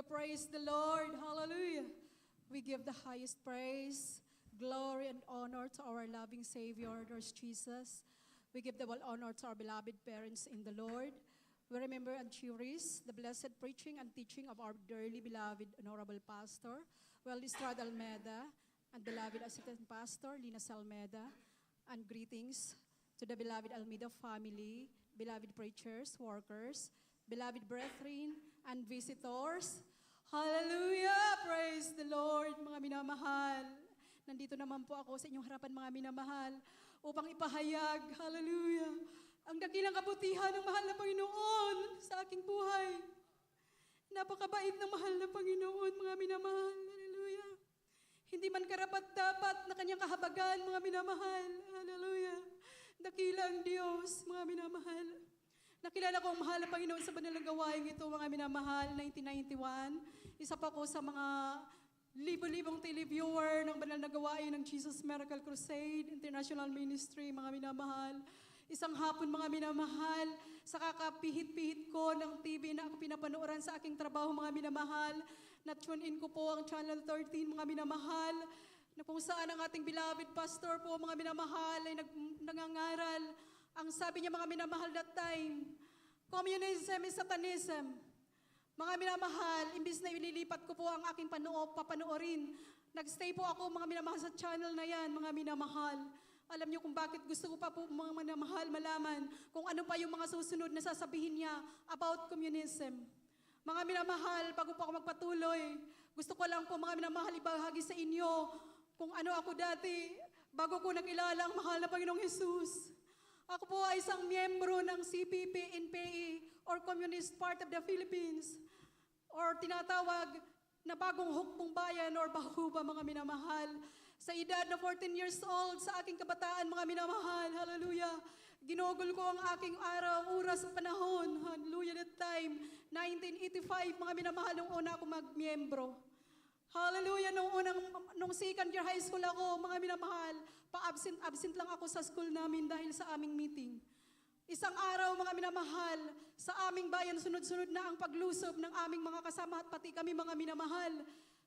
Praise the Lord. Hallelujah. We give the highest praise, glory, and honor to our loving Savior, Lord Jesus. We give the all honor to our beloved parents in the Lord. We remember and cherish the blessed preaching and teaching of our dearly beloved Honorable Pastor, Estrada Almeida, and beloved Assistant Pastor, Lina Salmeda, and greetings to the beloved Almeida family, beloved preachers, workers, beloved brethren, and visitors. Hallelujah! Praise the Lord, mga minamahal. Nandito naman po ako sa inyong harapan, mga minamahal, upang ipahayag, hallelujah, ang dakilang kabutihan ng mahal na Panginoon sa aking buhay. Napakabait ng mahal na Panginoon, mga minamahal. Hallelujah. Hindi man karapat-dapat na kanyang kahabagan, mga minamahal. Hallelujah. Dakilang Diyos, mga minamahal. Nakilala ko ang mahal na Panginoon sa banal na gawain ito, mga minamahal, 1991. Isa pa ko sa mga libo-libong televiewer ng banal na gawain ng Jesus Miracle Crusade International Ministry, mga minamahal. Isang hapon, mga minamahal, sa kakapihit-pihit ko ng TV na ako pinapanooran sa aking trabaho, mga minamahal, na-tune in ko po ang Channel 13, mga minamahal, na kung saan ang ating beloved pastor po, mga minamahal, ay nangangaral. Ang sabi niya, mga minamahal, that time, communism is satanism. Mga minamahal, imbis na ililipat ko po ang aking papanoorin, nagstay po ako, mga minamahal, sa channel na yan, mga minamahal. Alam niyo kung bakit gusto ko pa po, mga minamahal, malaman kung ano pa yung mga susunod na sasabihin niya about communism. Mga minamahal, bago po ako magpatuloy, gusto ko lang po, mga minamahal, ibahagi sa inyo kung ano ako dati bago ko nakilala ang mahal na Panginoong Jesus. Ako po ay isang miyembro ng CPP, NPA, or Communist Part of the Philippines, or tinatawag na Bagong Hukbong Bayan, or Bahuba, mga minamahal. Sa edad na 14 years old, sa aking kabataan, mga minamahal, hallelujah, ginugol ko ang aking araw, oras, at panahon, hallelujah, that time, 1985, mga minamahal, nung una ako magmiyembro. Hallelujah, nung second year high school ako, mga minamahal, pa-absent lang ako sa school namin dahil sa aming meeting. Isang araw, mga minamahal, sa aming bayan, sunod-sunod na ang paglusob ng aming mga kasama at pati kami, mga minamahal.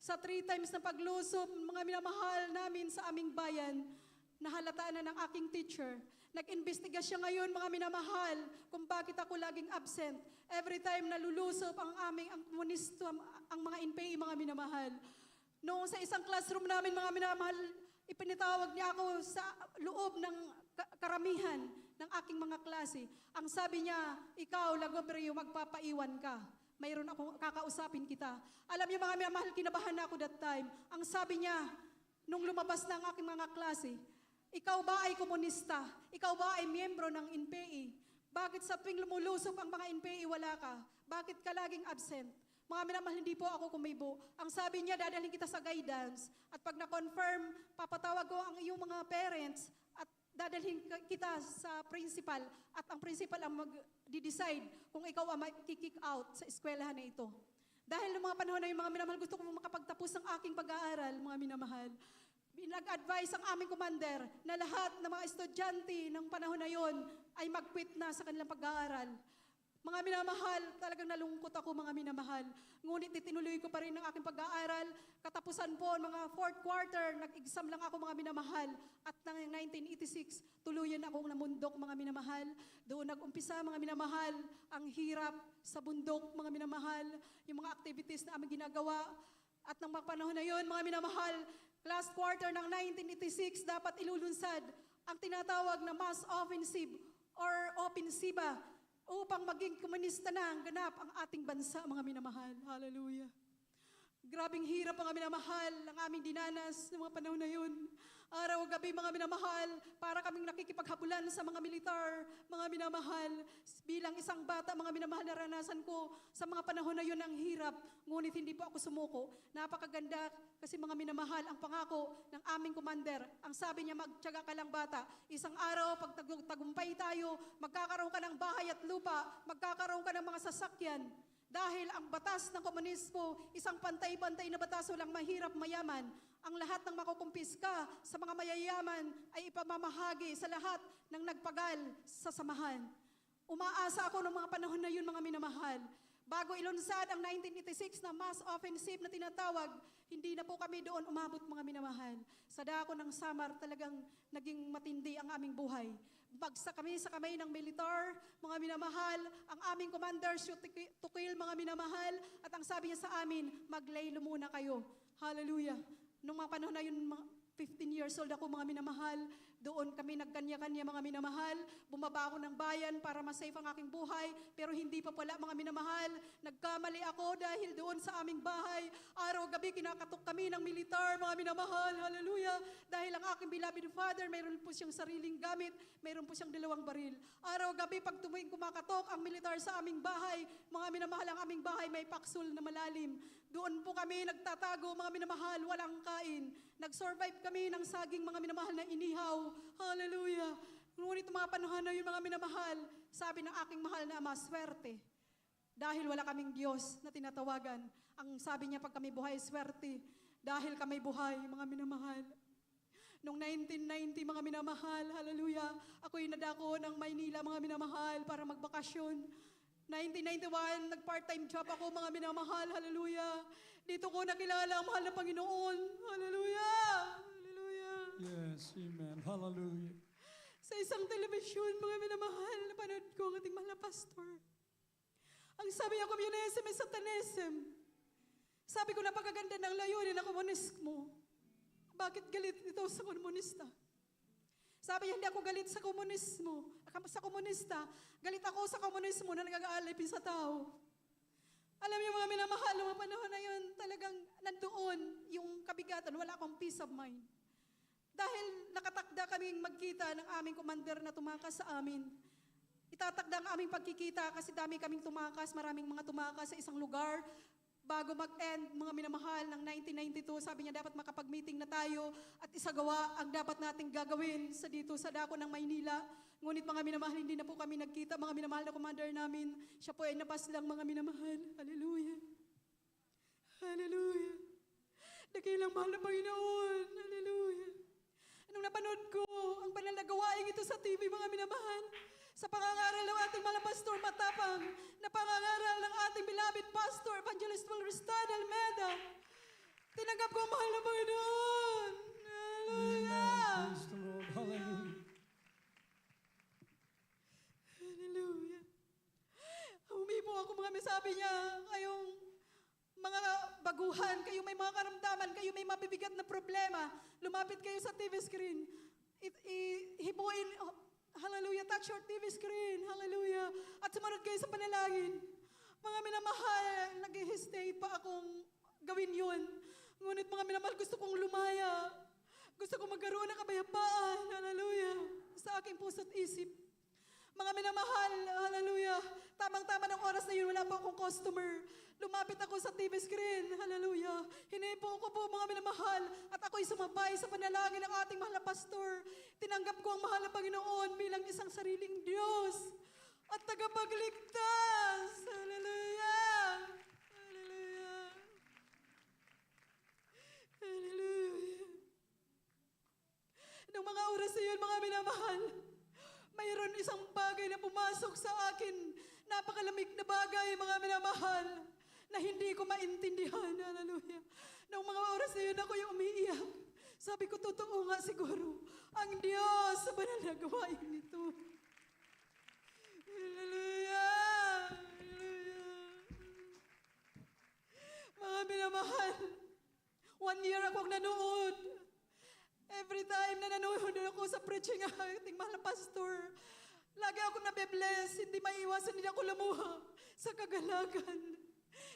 Sa 3 times na paglusob, mga minamahal namin sa aming bayan, nahalata na ng aking teacher. Nag-imbestiga siya ngayon, mga minamahal, kung bakit ako laging absent. Every time na lulusob ang komunisto, ang mga NPA, mga minamahal. Noong sa isang classroom namin, mga minamahal, ipinitawag niya ako sa loob ng karamihan ng aking mga klase. Ang sabi niya, ikaw, Lagobreo, magpapaiwan ka. Mayroon akong kakausapin kita. Alam niyo, mga minamahal, kinabahan na ako that time. Ang sabi niya, nung lumabas na ang aking mga klase, ikaw ba ay komunista? Ikaw ba ay miyembro ng NPA? Bakit sa tuwing lumulusob ang mga NPA, wala ka? Bakit ka laging absent? Mga minamahal, hindi po ako kumibo. Ang sabi niya, dadalhin kita sa guidance. At pag na-confirm, papatawag ko ang iyong mga parents at dadalhin kita sa principal. At ang principal ang mag-decide kung ikaw ang kick out sa eskwelahan na ito. Dahil noong mga panahon na yung mga minamahal, gusto ko makapagtapos ng aking pag-aaral, mga minamahal. Nag-advise ang aming commander na lahat ng mga estudyante ng panahon na yon ay mag-quit na sa kanilang pag-aaral. Mga minamahal, talagang nalungkot ako, mga minamahal. Ngunit itinuloy ko pa rin ang aking pag-aaral. Katapusan po, mga 4th quarter, nag-exam lang ako, mga minamahal. At ng 1986, tuluyan akong namundok, mga minamahal. Doon nag-umpisa, mga minamahal, ang hirap sa bundok, mga minamahal. Yung mga activities na aming ginagawa. At ng mga panahon na yon, mga minamahal, last quarter ng 1986, dapat ilulunsad ang tinatawag na mass offensive or opensiba upang maging komunista na ang ganap ang ating bansa, mga minamahal. Hallelujah. Grabing hirap, mga minamahal, ang aming dinanas ng mga panahon na yun. Araw-gabi, mga minamahal, para kaming nakikipaghabulan sa mga militar, mga minamahal. Bilang isang bata, mga minamahal, naranasan ko sa mga panahon na yun ang hirap, ngunit hindi po ako sumuko. Napakaganda kasi, mga minamahal, ang pangako ng aming commander, ang sabi niya, magtiyaga ka lang, bata. Isang araw, pag tagumpay tayo, magkakaroon ka ng bahay at lupa, magkakaroon ka ng mga sasakyan. Dahil ang batas ng komunismo, isang pantay-pantay na batas, walang mahirap, mayaman. Ang lahat ng makukumpiska sa mga mayayaman ay ipamamahagi sa lahat ng nagpagal sa samahan. Umaasa ako ng mga panahon na yun, mga minamahal. Bago ilunsad ang 1986 na mass offensive na tinatawag, hindi na po kami doon umabot mga minamahal. Sa dako ng Samar talagang naging matindi ang aming buhay. Bagsak kami sa kamay ng militar, mga minamahal, ang aming commander shoot to kill mga minamahal, at ang sabi niya sa amin, maglaylo muna kayo. Hallelujah. Nung mga panahon na yun, 15 years old ako mga minamahal, doon kami nagkanya-kanya mga minamahal, bumaba ako ng bayan para masave ang aking buhay, pero hindi pa pala mga minamahal, nagkamali ako dahil doon sa aming bahay, araw-gabi kinakatok kami ng militar, mga minamahal, hallelujah, dahil ang aking beloved father, mayroon po siyang sariling gamit, mayroon po siyang 2 baril. Araw-gabi pag tuwing kumakatok ang militar sa aming bahay, mga minamahal, ang aming bahay may paksul na malalim. Doon po kami nagtatago, mga minamahal, walang kain. Nag-survive kami ng saging, mga minamahal, na inihaw. Hallelujah. Ngunit mga panahon na yun, mga minamahal, sabi ng aking mahal na ama, swerte. Dahil wala kaming Diyos na tinatawagan. Ang sabi niya pag kami buhay, swerte. Dahil kami buhay, mga minamahal. Noong 1990, mga minamahal, hallelujah, ako'y nadako ng Maynila, mga minamahal, para magbakasyon. 1991, nag-part-time job ako, mga minamahal, hallelujah. Dito ko nakilala ang mahal na Panginoon, hallelujah, hallelujah. Yes, amen. Hallelujah. Sa isang telebisyon, mga minamahal, napanood ko ang ating mahal na pastor. Ang sabi niya, komunism ay satanism. Sabi ko, napakaganda ng layunin ng komunismo. Bakit galit ito sa komunista? Sabi niya, hindi ako galit sa komunismo, sa komunista. Galit ako sa komunismo na nag-aalipin sa tao. Alam niyo mga minamahal, mga panahon na yun, talagang nandoon yung kabigatan, wala akong peace of mind. Dahil nakatakda kaming magkita ng aming commander na tumakas sa amin. Itatakda ang aming pagkikita kasi dami kaming tumakas, maraming mga tumakas sa isang lugar. Bago mag-end, mga minamahal, ng 1992, sabi niya dapat makapag-meeting na tayo at isagawa ang dapat nating gagawin sa dito sa dako ng Maynila. Ngunit mga minamahal, hindi na po kami nagkita, mga minamahal na commander namin. Siya po ay napas lang, mga minamahal. Hallelujah. Hallelujah. Dakilang mahal na Panginoon. Hallelujah. Anong napanood ko, ang banal na gawain ito sa TV, mga minamahal. Sa pangangaral ng ating mahal na pastor matapang, na pangangaral ng ating beloved pastor, Evangelist Wilristan Almeda. Tinanggap ko ang mahal na Panginoon. Hallelujah. Amen. Praise the Lord. Hallelujah. Hallelujah. Humipo ako, mga sabi niya, kayong mga baguhan, kayo may mga karamdaman, kayo may mabibigat na problema, lumapit kayo sa TV screen. Hipuin, hallelujah, touch your TV screen, hallelujah, at sumunod kayo sa panalangin. Mga minamahal, nag-hesitate pa akong gawin yun. Ngunit mga minamahal, gusto kong lumaya. Gusto kong magkaroon ng kapayapaan, hallelujah, sa aking puso't isip. Mga minamahal, hallelujah, tamang-tama ng oras na yun, wala pa akong customer. Lumapit ako sa TV screen, hallelujah. Hinipo ko po, mga minamahal, at ako'y sumabay sa panalangin ng ating mahal na pastor. Tinanggap ko ang mahal na Panginoon bilang isang sariling Diyos at tagapagligtas. Hallelujah. Hallelujah. Hallelujah. Nung mga oras na yun, mga minamahal, mayroon isang bagay na pumasok sa akin, napakalamig na bagay, mga minamahal, na hindi ko maintindihan. Hallelujah. Nung mga oras na yun, ako yung umiiyak. Sabi ko, totoo nga siguro, ang Diyos sa banal na gawain nito. Hallelujah. Hallelujah. Mga minamahal, 1 year akong nanood. Every time na nanonood ako sa preaching ng ating mahal na pastor, lagi ako nabe-bless, hindi maiwasan, hindi ako lumuha sa kagalagan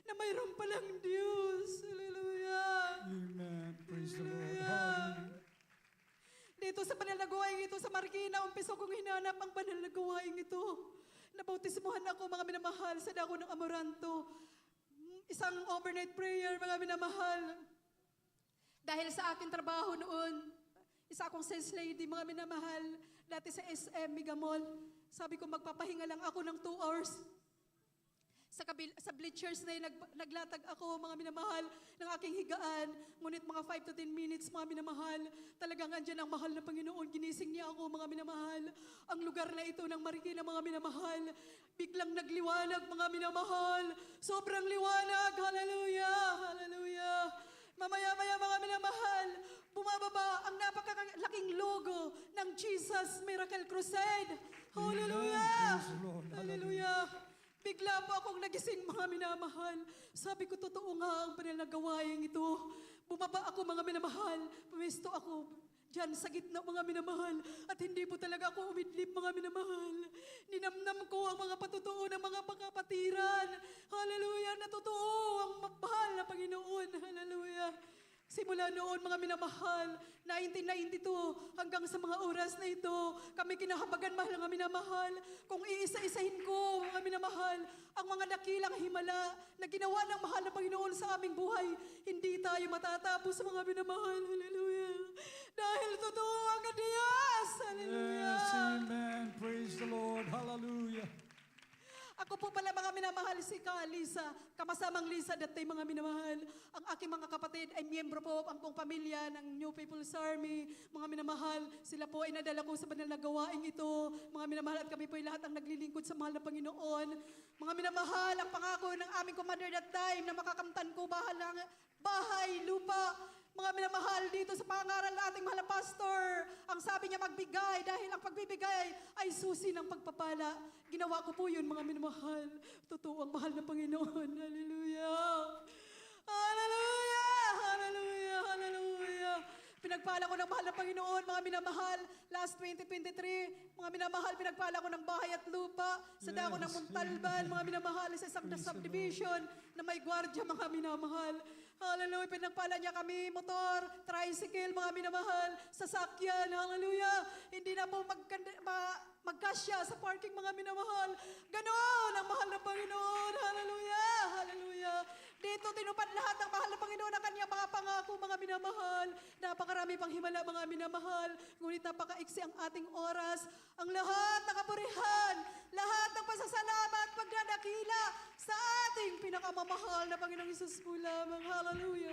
na mayroon palang Diyos. Hallelujah. Amen. Praise the Lord. Hallelujah. Dito sa banal na gawain ito sa Marikina, umpisa kong hinanap ang banal na gawain ito. Nabautismuhan ako, mga minamahal, sa dako ng Amoranto. Isang overnight prayer, mga minamahal. Dahil sa aking trabaho noon, isa akong sales lady, mga minamahal, dati sa SM Mega Mall. Sabi ko, magpapahinga lang ako ng 2 hours. sa bleachers na yun, naglatag ako, mga minamahal, ng aking higaan. Ngunit mga 5 to 10 minutes, mga minamahal, talagang andyan ang mahal na Panginoon. Ginising niya ako, mga minamahal. Ang lugar na ito ng Marikina, mga minamahal, biglang nagliwanag, mga minamahal. Sobrang liwanag. Hallelujah! Hallelujah! Mamaya-maya, mga minamahal, bumababa ang napakalaking logo ng Jesus Miracle Crusade. Hallelujah! Praise the Lord. Hallelujah! Bigla po akong nagising, mga minamahal. Sabi ko, totoo nga ang pananagawaing ito. Bumaba ako, mga minamahal. Pumesto ako dyan sa gitna, mga minamahal. At hindi po talaga ako umidlip, mga minamahal. Ninamnam ko ang mga patutuo ng mga pagkapatiran. Hallelujah! Na totoo ang mahal na Panginoon. Hallelujah! Simula noon, mga minamahal, 1992 hanggang sa mga oras na ito, kami kinahabagan, mahal nga minamahal. Kung iisa-isahin ko, mga minamahal, ang mga dakilang himala na ginawa ng mahal na Panginoon sa aming buhay, hindi tayo matatapos, mga minamahal. Hallelujah! Dahil totoo ang Diyos. Hallelujah! Yes, amen. Praise the Lord. Hallelujah. Ako po pala, mga minamahal, si Lisa, kamasamang Lisa datay, mga minamahal. Ang aking mga kapatid ay miyembro po ang pong pamilya ng New People's Army. Mga minamahal, sila po ay nadala ko sa banal na gawaing ito. Mga minamahal, at kami po ay lahat ang naglilingkod sa mahal na Panginoon. Mga minamahal, ang pangako ng aming commander that time na makakamtan ko bahay, lupa. Mga minamahal, dito sa pangaral ng ating mahal na pastor, ang sabi niya magbigay dahil ang pagbibigay ay susi ng pagpapala. Ginawa ko po yun, mga minamahal. Totoo ang mahal na Panginoon. Hallelujah! Hallelujah! Hallelujah! Hallelujah! Pinagpala ko ng mahal na Panginoon, mga minamahal. Last 2023, mga minamahal, pinagpala ko ng bahay at lupa sa dako ng Montalban, mga minamahal, sa isang subdivision na may gwardiya, mga minamahal. Hallelujah, pinagpala niya kami, motor, tricycle, mga minamahal, sasakyan, hallelujah. Hindi na po magkasya sa parking, mga minamahal. Ganon ang mahal na Panginoon, hallelujah, hallelujah. Dito tinupad lahat ng mahal na Panginoon ang kanyang mga pangako, mga minamahal. Napakarami pang himala, mga minamahal. Ngunit napakaiksi ang ating oras. Ang lahat ng kapurihan, lahat ng pasasalamat, pagdadakila sa ating pinakamamahal na Panginoong Isus po lamang. Hallelujah.